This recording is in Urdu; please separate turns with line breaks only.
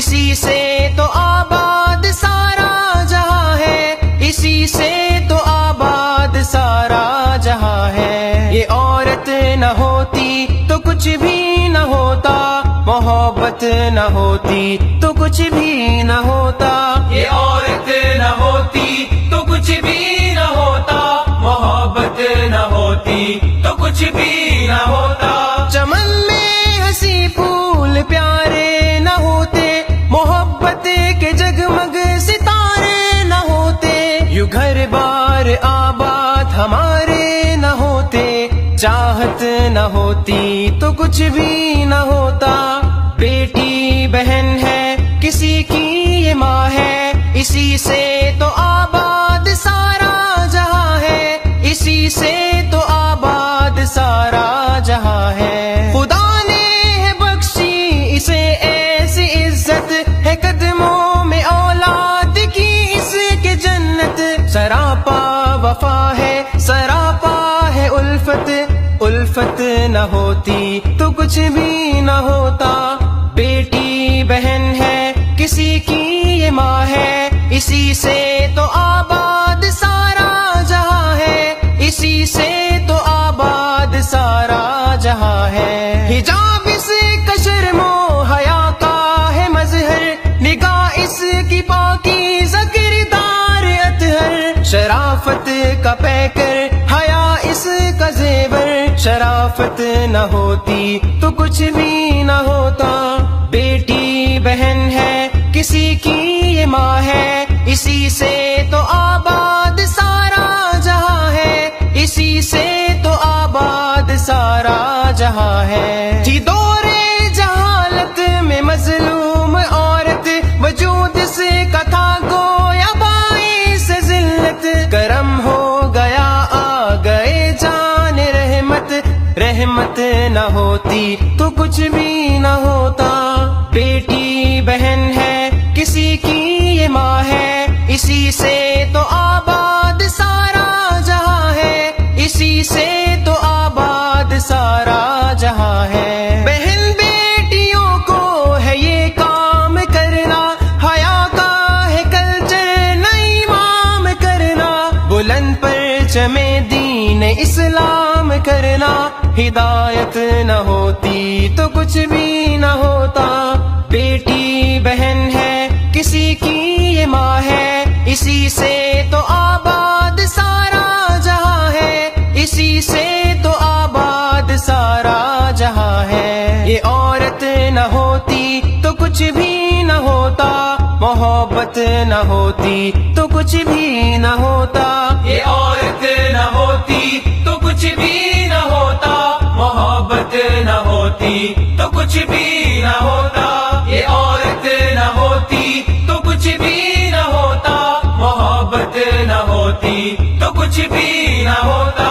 اسی سے تو آباد سارا جہاں ہے، اسی سے تو آباد سارا جہاں ہے۔ یہ عورت نہ ہوتی تو کچھ بھی نہ ہوتا، محبت نہ ہوتی تو کچھ بھی نہ ہوتا۔
یہ عورت نہ ہوتی تو کچھ بھی نہ ہوتا، محبت نہ ہوتی تو کچھ بھی نہ ہوتا۔
چمن میں ہنسی پھول پیارے نہ ہوتے، محبت کے جگمگ ستارے نہ ہوتے، یوں گھر بار آباد ہمارے نہ ہوتے، چاہت نہ ہوتی تو کچھ بھی نہ ہوتا۔ بیٹی بہن ہے کسی کی یہ ماں ہے، اسی سے تو آباد سارا جہاں ہے، اسی سے تو آباد سارا جہاں ہے۔ خدا نے ہے بخشی اسے ایسی عزت، ہے قدموں میں اولاد کی اس کے جنت، سراپا وفا ہے سراپا ہے الفت، الفت نہ ہوتی تو کچھ بھی نہ ہوتا۔ بیٹی بہن ہے کسی کی یہ ماں ہے، اسی سے تو آباد سارا جہاں ہے، اسی سے تو آباد سارا جہاں ہے۔ حجاب اس کا شرم و حیا کا ہے مظہر، نگاہ اس کی پاکیزہ کردار اطہر، شرافت کا پیکر حیا اس کا زیور، شرافت نہ ہوتی تو کچھ بھی نہ ہوتا۔ بیٹی بہن ہے کسی کی یہ ماں ہے، اسی سے تو آباد سارا جہاں ہے، اسی سے تو آباد سارا جہاں ہے۔ تھی دور جہالت میں مظلوم عورت، وجود سے کا تھا گویا باعث ذلت، کرم ہو گیا آ گئے جان رحمت، رحمت نہ ہوتی تو کچھ بھی نہ ہوتا۔ بیٹی بہن ہے کسی کی یہ ماں ہے، اسی سے تو آباد سارا جہاں ہے، اسی سے تو آباد سارا جہاں ہے۔ بہن بیٹیوں کو ہے یہ کام کرنا، حیا کا ہے کلچر نئی امام کرنا، بلند پرچم دین اسلام کرنا، ہدایت نہ ہوتی تو کچھ بھی نہ ہوتا۔ بیٹی بہن ہے کسی کی یہ ماں ہے، اسی سے تو آباد سارا جہاں ہے، اسی سے تو آباد سارا جہاں ہے۔ یہ عورت نہ ہوتی تو کچھ بھی نہ ہوتا، محبت نہ ہوتی تو کچھ بھی نہ ہوتا۔
یہ عورت نہ ہوتی تو کچھ بھی نہ ہوتا، محبت نہ ہوتی تو کچھ بھی نہ ہوتا۔ یہ عورت نہ ہوتی تو کچھ بھی نہ ہوتا، محبت نہ ہوتی تو کچھ بھی نہ ہوتا۔